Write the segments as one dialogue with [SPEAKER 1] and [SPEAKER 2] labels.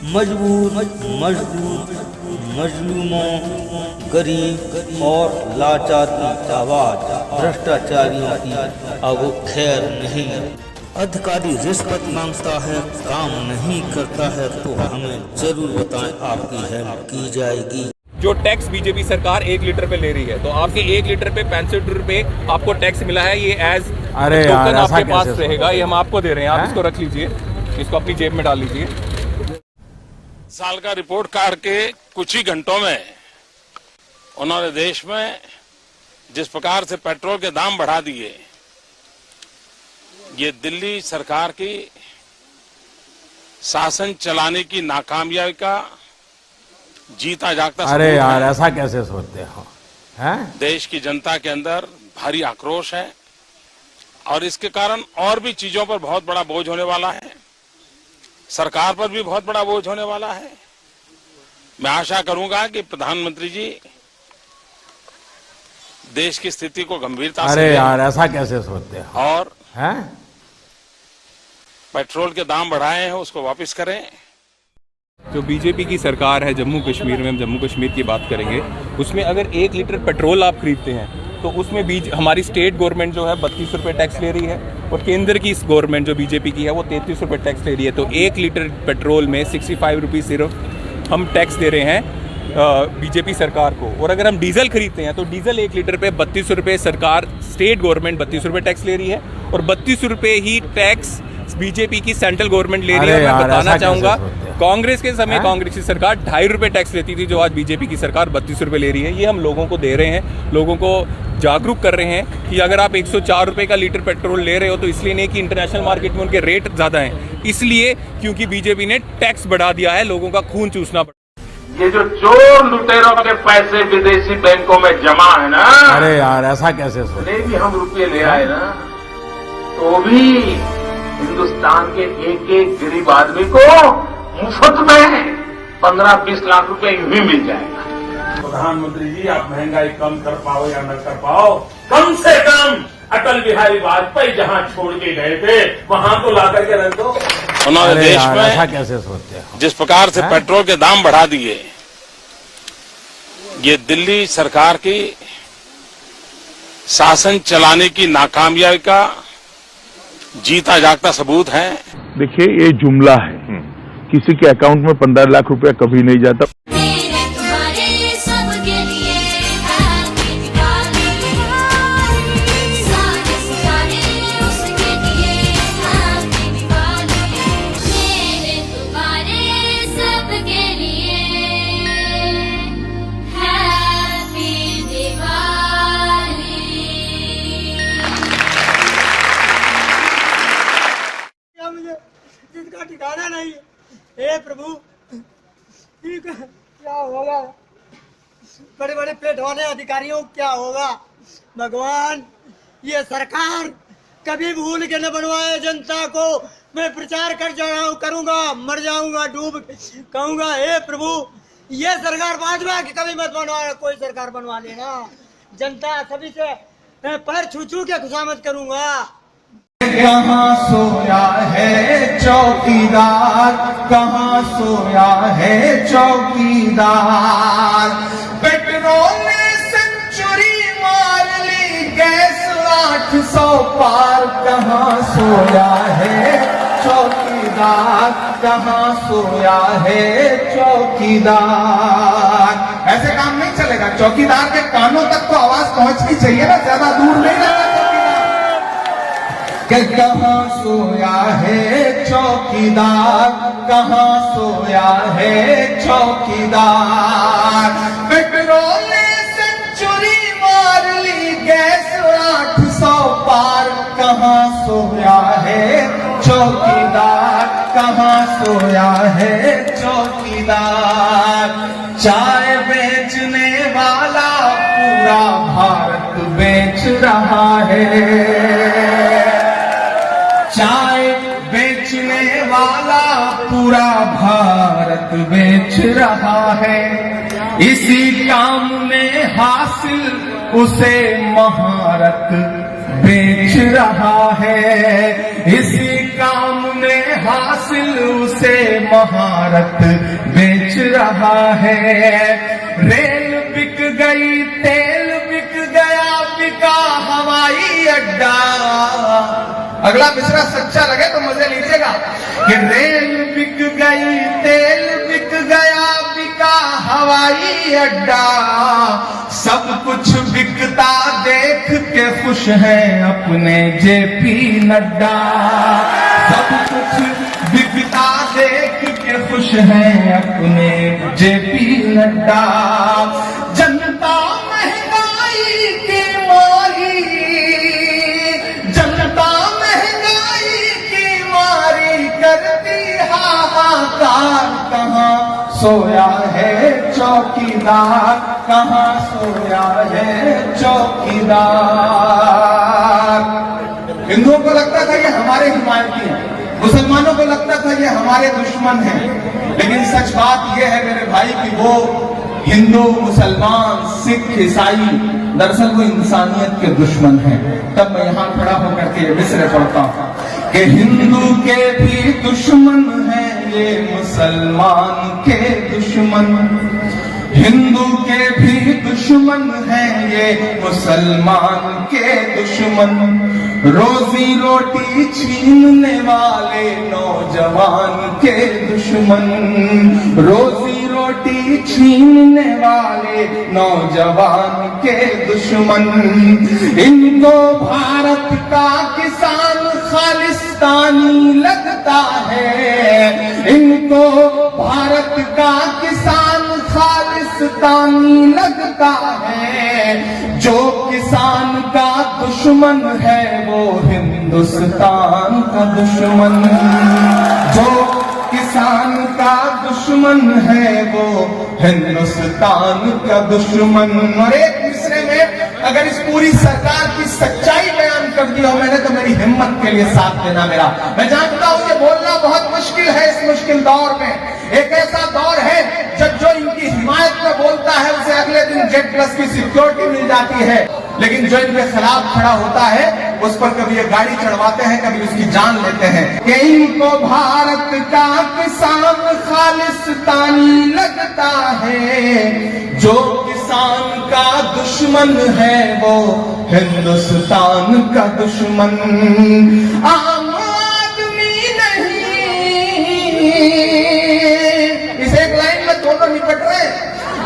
[SPEAKER 1] मजबूर मजदूर मजलूमों, गरीब और लाचार की आवाज भ्रष्टाचारियों की अब खैर नहीं। अधिकारी रिश्वत मांगता है, काम नहीं करता है तो हमें जरूर बताएं, आपकी हेल्प की जाएगी।
[SPEAKER 2] जो टैक्स बीजेपी सरकार 1 लीटर पे ले रही है, तो आपके 1 लीटर पे 65 रुपए आपको टैक्स मिला है, ये एज टोकन आपके पास रहेगा, ये हम आपको दे रहे हैं, आप इसको रख लीजिए, इसको अपनी जेब में डाल लीजिए।
[SPEAKER 3] साल का रिपोर्ट कार्ड के कुछ ही घंटों में उन्होंने देश में जिस प्रकार से पेट्रोल के दाम बढ़ा दिए, ये दिल्ली सरकार की शासन चलाने की नाकामयाबी का जीता जागता सबूत है।
[SPEAKER 4] अरे यार, ऐसा कैसे सोचते हो? हैं?
[SPEAKER 3] देश की जनता के अंदर भारी आक्रोश है और इसके कारण और भी चीजों पर बहुत बड़ा बोझ होने वाला है, सरकार पर भी बहुत बड़ा बोझ होने वाला है। मैं आशा करूंगा कि प्रधानमंत्री जी देश की स्थिति को गंभीरता से
[SPEAKER 4] अरे यार, ऐसा कैसे सोचते हो?
[SPEAKER 3] और
[SPEAKER 4] हैं?
[SPEAKER 3] पेट्रोल के दाम बढ़ाए हैं उसको वापस करें।
[SPEAKER 2] जो बीजेपी की सरकार है जम्मू कश्मीर में, हम जम्मू कश्मीर की बात करेंगे, उसमें अगर 1 लीटर पेट्रोल आप खरीदते हैं तो उसमें हमारी स्टेट गवर्नमेंट जो है 32 रुपये टैक्स ले रही है और केंद्र की गवर्नमेंट जो बीजेपी की है वो 33 रुपये टैक्स ले रही है। तो 1 लीटर पेट्रोल में 65 रुपीज़ सिर्फ हम टैक्स दे रहे हैं बीजेपी सरकार को। और अगर हम डीजल खरीदते हैं तो डीजल 1 लीटर पे 32 रुपये सरकार, स्टेट गवर्नमेंट 32 रुपये टैक्स ले रही है और 32 रुपये ही टैक्स बीजेपी की सेंट्रल गवर्नमेट ले रही है। मैं बताना चाहूंगा, कांग्रेस के समय कांग्रेस की सरकार 2.5 रुपये टैक्स लेती थी, जो आज बीजेपी की सरकार 32 रुपये ले रही है। ये हम लोगों को दे रहे हैं, लोगों को जागरूक कर रहे हैं कि अगर आप 104 रुपये का लीटर पेट्रोल ले रहे हो तो इसलिए नहीं कि इंटरनेशनल मार्केट में उनके रेट ज़्यादा हैं, इसलिए क्योंकि बीजेपी ने टैक्स बढ़ा दिया है, लोगों का खून चूसना पड़ा।
[SPEAKER 5] ये जो चोर लुटेरों के पैसे विदेशी बैंकों में जमा है ना,
[SPEAKER 4] अरे यार, ऐसा कैसे सोचते?
[SPEAKER 5] भले भी हम रुपये ले आए ना, तो भी हिंदुस्तान के एक गरीब आदमी को मुफ्त में 15-20 लाख रुपए यूं ही मिल जाएगा। प्रधानमंत्री जी, आप महंगाई कम कर पाओ या न कर पाओ, कम से कम अटल बिहारी वाजपेयी जहां छोड़ के गए थे वहां तो ला करके रख दो।
[SPEAKER 3] उन्होंने देश
[SPEAKER 4] ऐसा
[SPEAKER 3] में
[SPEAKER 4] कैसे सोचते हो?
[SPEAKER 3] जिस प्रकार से पेट्रोल के दाम बढ़ा दिए, ये दिल्ली सरकार की शासन चलाने की नाकामयाबी का जीता जागता सबूत है।
[SPEAKER 6] देखिए, ये जुमला है, किसी के अकाउंट में 15 लाख रुपया कभी नहीं जाता।
[SPEAKER 7] जिसका ठिकाना नहीं, हे प्रभु क्या होगा? बड़े बड़े पेट वाले अधिकारियों क्या होगा? भगवान, ये सरकार कभी भूल के न बनवाए जनता को। मैं प्रचार कर जा रहा हूँ, करूंगा, मर जाऊंगा डूब, कहूंगा हे प्रभु ये सरकार भाजपा की कभी मत बनवा, कोई सरकार बनवा लेना, जनता सभी से पैर छू छू के खुशामद करूंगा।
[SPEAKER 8] कहाँ सोया है चौकीदार, कहाँ सोया है चौकीदार, पेट्रोल ने सेंचुरी मार ली, गैस 800 पार, कहाँ सोया है चौकीदार, कहाँ सोया है चौकीदार। ऐसे काम नहीं चलेगा, चौकीदार के कानों तक तो आवाज पहुंचनी चाहिए ना, ज्यादा दूर नहीं जाना। कि कहाँ सोया है चौकीदार, कहाँ सोया है चौकीदार, पेट्रोल ने सेंचुरी मार ली, गैस 800 पार, कहाँ सोया है चौकीदार, कहाँ सोया है चौकीदार। चाय बेचने वाला पूरा भारत बेच रहा है, चाय बेचने वाला पूरा भारत बेच रहा है, इसी काम में हासिल उसे महारत बेच रहा है। इसी काम में हासिल उसे महारत बेच रहा है। रेल बिक गई, तेल बिक गया, बिका हवाई अड्डा। अगला मिसरा सच्चा लगे तो मजे लीजिएगा कि रेल बिक गई, तेल बिक गया, बिका हवाई अड्डा। सब कुछ बिकता देख के खुश हैं अपने जेपी नड्डा। सब कुछ बिकता देख के खुश हैं अपने जेपी नड्डा। जनता महंगाई की मारी, जनता महंगाई की मारी करती हाहाकार। कहाँ सोया है चौकीदार, कहाँ सोया है चौकीदार। हिंदुओं को लगता था ये हमारे हिमायती हैं, मुसलमानों को लगता था ये हमारे दुश्मन हैं, लेकिन सच बात यह है मेरे भाई कि वो हिंदू, मुसलमान, सिख, ईसाई दरअसल वो इंसानियत के दुश्मन हैं। तब मैं यहां खड़ा होकर के मिसरे पढ़ता हूं कि हिंदू के भी दुश्मन हैं ये मुसलमान के दुश्मन, हिंदू के भी दुश्मन हैं ये मुसलमान के दुश्मन। रोजी रोटी छीनने वाले नौजवान के दुश्मन, रोजी रोटी छीनने वाले नौजवान के दुश्मन। इनको भारत का किसान खालिस्तानी लगता है, इनको भारत का किसान खालिस्तानी लगता है। जो किसान का दुश्मन है वो हिंदुस्तान का दुश्मन, जो किसान का दुश्मन है वो हिंदुस्तान का दुश्मन। और एक दूसरे में अगर इस पूरी सरकार की सच्चाई बयान कर दी हो मैंने तो मेरी हिम्मत के लिए साथ देना मेरा। मैं जानता हूं ये बोलना बहुत मुश्किल है इस मुश्किल दौर में। एक ऐसा दौर है जब जो इनकी हिमायत में बोलता है उसे अगले दिन जेड प्लस की सिक्योरिटी मिल जाती है, लेकिन जो इनके खिलाफ खड़ा होता है उस पर कभी ये गाड़ी चढ़वाते हैं, कभी उसकी जान लेते हैं। कि इनको भारत का किसान खालिस्तानी लगता है, जो किसान का दुश्मन है वो हिंदुस्तान का दुश्मन। आम आदमी नहीं, इस एक लाइन में दोनों निपट रहे।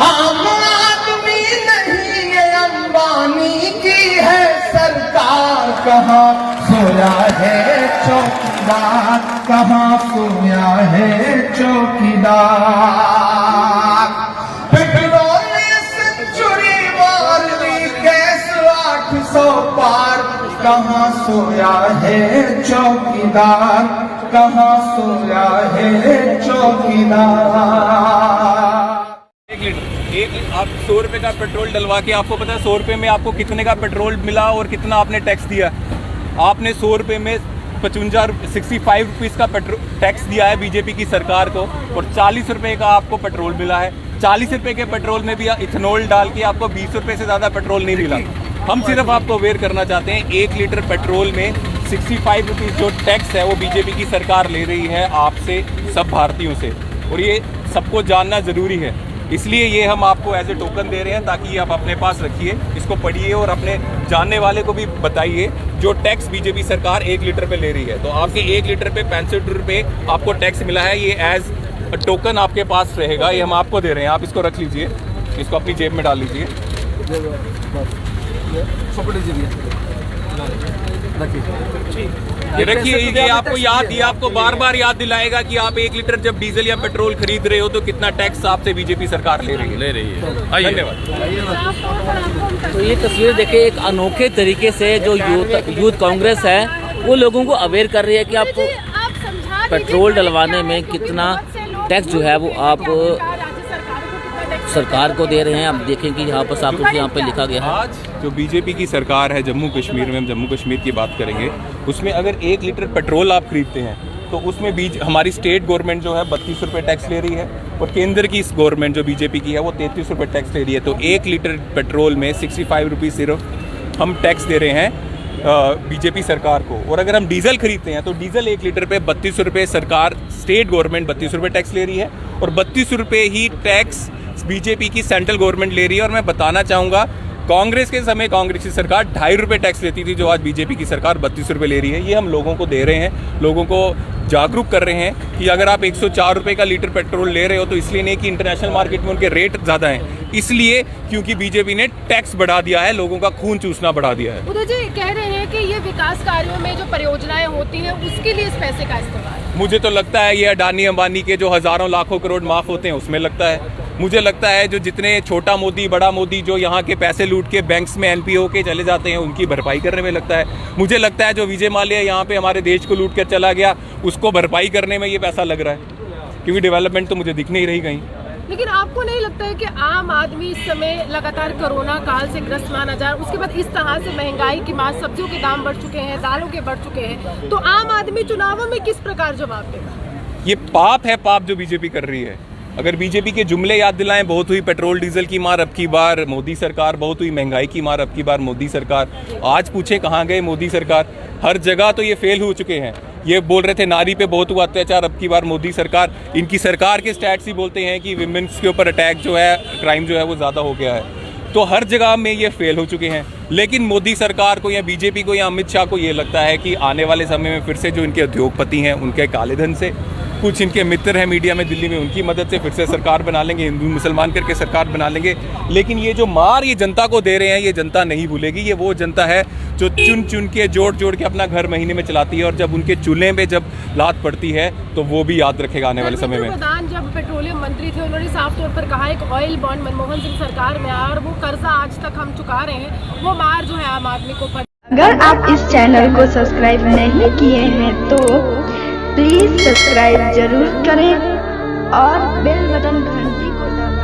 [SPEAKER 8] आम आदमी नहीं ये अंबानी की है सरकार। कहाँ सोया है चौकीदार, कहाँ सोया है चौकीदार। पेट्रोल ने सेंचुरी मार ली, गैस 800 पार। कहाँ सोया है चौकीदार, कहाँ सोया है चौकीदार।
[SPEAKER 2] एक आप 100 रुपये का पेट्रोल डलवा के आपको पता है 100 रुपये में आपको कितने का पेट्रोल मिला और कितना आपने टैक्स दिया। आपने 100 रुपये में 65 रुपीज़ का पेट्रोल टैक्स दिया है बीजेपी की सरकार को, और 40 रुपये का आपको पेट्रोल मिला है। 40 रुपये के पेट्रोल में भी इथेनॉल डाल के आपको 20 रुपये से ज़्यादा पेट्रोल नहीं मिला। हम सिर्फ आपको अवेयर करना चाहते हैं 1 लीटर पेट्रोल में 65 रुपीज़ जो टैक्स है वो बीजेपी की सरकार ले रही है आपसे, सब भारतीयों से, और ये सबको जानना ज़रूरी है। इसलिए ये हम आपको एज ए टोकन दे रहे हैं ताकि ये आप अपने पास रखिए, इसको पढ़िए और अपने जानने वाले को भी बताइए जो टैक्स बीजेपी सरकार 1 लीटर पे ले रही है। तो आपके 1 लीटर पे 65 रुपये आपको टैक्स मिला है, ये एज टोकन आपके पास रहेगा, ये हम आपको दे रहे हैं। आप इसको रख लीजिए, इसको अपनी जेब में डाल लीजिए। ये रखिए, ये आपको याद, ये आपको बार बार याद दिलाएगा कि आप 1 लीटर जब डीजल या पेट्रोल खरीद रहे हो तो कितना टैक्स आपसे बीजेपी सरकार ले रही है। धन्यवाद।
[SPEAKER 9] तो ये तस्वीर देखिए, एक अनोखे तरीके से जो यूथ कांग्रेस है वो लोगों को अवेयर कर रही है कि आपको पेट्रोल डलवाने में कितना टैक्स जो है वो आप सरकार को दे रहे हैं। आप देखें कि यहाँ पर आपको यहाँ पे लिखा गया है
[SPEAKER 2] आज जो बीजेपी की सरकार है जम्मू कश्मीर में, हम जम्मू कश्मीर की बात करेंगे, उसमें अगर 1 लीटर पेट्रोल आप खरीदते हैं तो उसमें हमारी स्टेट गवर्नमेंट जो है 32 रुपये टैक्स ले रही है, और केंद्र की इस गवर्नमेंट जो बीजेपी की है वो 33 रुपये टैक्स ले रही है। तो 1 लीटर पेट्रोल में 65 रुपये सिर्फ हम टैक्स दे रहे हैं बीजेपी सरकार को। और अगर हम डीजल खरीदते हैं तो डीजल 1 लीटर पे 32 रुपये सरकार, स्टेट गवर्नमेंट 32 रुपये टैक्स ले रही है और 32 रुपये ही टैक्स बीजेपी की सेंट्रल गवर्नमेंट ले रही है। और मैं बताना चाहूँगा, कांग्रेस के समय कांग्रेस की सरकार 2.5 रुपये टैक्स लेती थी, जो आज बीजेपी की सरकार 32 रुपये ले रही है। ये हम लोगों को दे रहे हैं, लोगों को जागरूक कर रहे हैं कि अगर आप 104 रुपये का लीटर पेट्रोल ले रहे हो तो इसलिए नहीं कि इंटरनेशनल मार्केट में उनके रेट ज़्यादा हैं, इसलिए क्योंकि बीजेपी ने टैक्स बढ़ा दिया है, लोगों का खून चूसना बढ़ा दिया है।
[SPEAKER 10] उदय जी कह रहे हैं कि ये विकास कार्यों में जो परियोजनाएं होती हैं उसके लिए इस पैसे का इस्तेमाल,
[SPEAKER 2] मुझे तो लगता है ये अडानी अंबानी के जो हज़ारों लाखों करोड़ माफ़ होते हैं उसमें लगता है। मुझे लगता है जो जितने छोटा मोदी बड़ा मोदी जो यहाँ के पैसे लूट के बैंक्स में एनपीओ के चले जाते हैं उनकी भरपाई करने में लगता है। मुझे लगता है जो विजय माल्या यहाँ पे हमारे देश को लूट कर चला गया उसको भरपाई करने में ये पैसा लग रहा है, क्योंकि डेवलपमेंट तो मुझे दिख नहीं रही कहीं।
[SPEAKER 10] लेकिन आपको नहीं लगता है कि आम आदमी इस समय लगातार कोरोना काल से ग्रस्त माना जा रहा है, उसके बाद इस तरह से महंगाई की मार, सब्जियों के दाम बढ़ चुके हैं, दालों के बढ़ चुके हैं, तो आम आदमी चुनावों में किस प्रकार जवाब देगा?
[SPEAKER 2] ये पाप है, पाप जो बीजेपी कर रही है। अगर बीजेपी के जुमले याद दिलाएं, बहुत हुई पेट्रोल डीजल की मार अब की बार मोदी सरकार, बहुत हुई महंगाई की मार अब की बार मोदी सरकार। आज पूछें कहाँ गए मोदी सरकार? हर जगह तो ये फेल हो चुके हैं। ये बोल रहे थे नारी पे बहुत हुआ अत्याचार, अब की बार मोदी सरकार, इनकी सरकार के स्टैट्स ही बोलते हैं कि विमेंस के ऊपर अटैक जो है, क्राइम जो है वो ज़्यादा हो गया है। तो हर जगह में ये फेल हो चुके हैं। लेकिन मोदी सरकार को या बीजेपी को या अमित शाह को ये लगता है कि आने वाले समय में फिर से जो इनके उद्योगपति हैं उनके काले धन से, कुछ इनके मित्र हैं मीडिया में दिल्ली में, उनकी मदद से फिर से सरकार बना लेंगे, हिंदू मुसलमान करके सरकार बना लेंगे। लेकिन ये जो मार ये जनता को दे रहे हैं ये जनता नहीं भूलेगी। ये वो जनता है जो चुन चुन के जोड़ जोड़ के अपना घर महीने में चलाती है, और जब उनके चूल्हे में जब लात पड़ती है तो वो भी याद रखेगा आने वाले समय में।
[SPEAKER 10] प्रधान जब पेट्रोलियम मंत्री थे उन्होंने साफ तौर पर कहा एक ऑयल बॉन्ड मनमोहन सिंह सरकार में आया और वो कर्जा आज तक हम चुका रहे हैं, वो मार जो है आम आदमी को पड़।
[SPEAKER 11] अगर आप इस चैनल को सब्सक्राइब नहीं किए हैं तो प्लीज सब्सक्राइब जरूर करें और बेल बटन घंटी को दबाएं।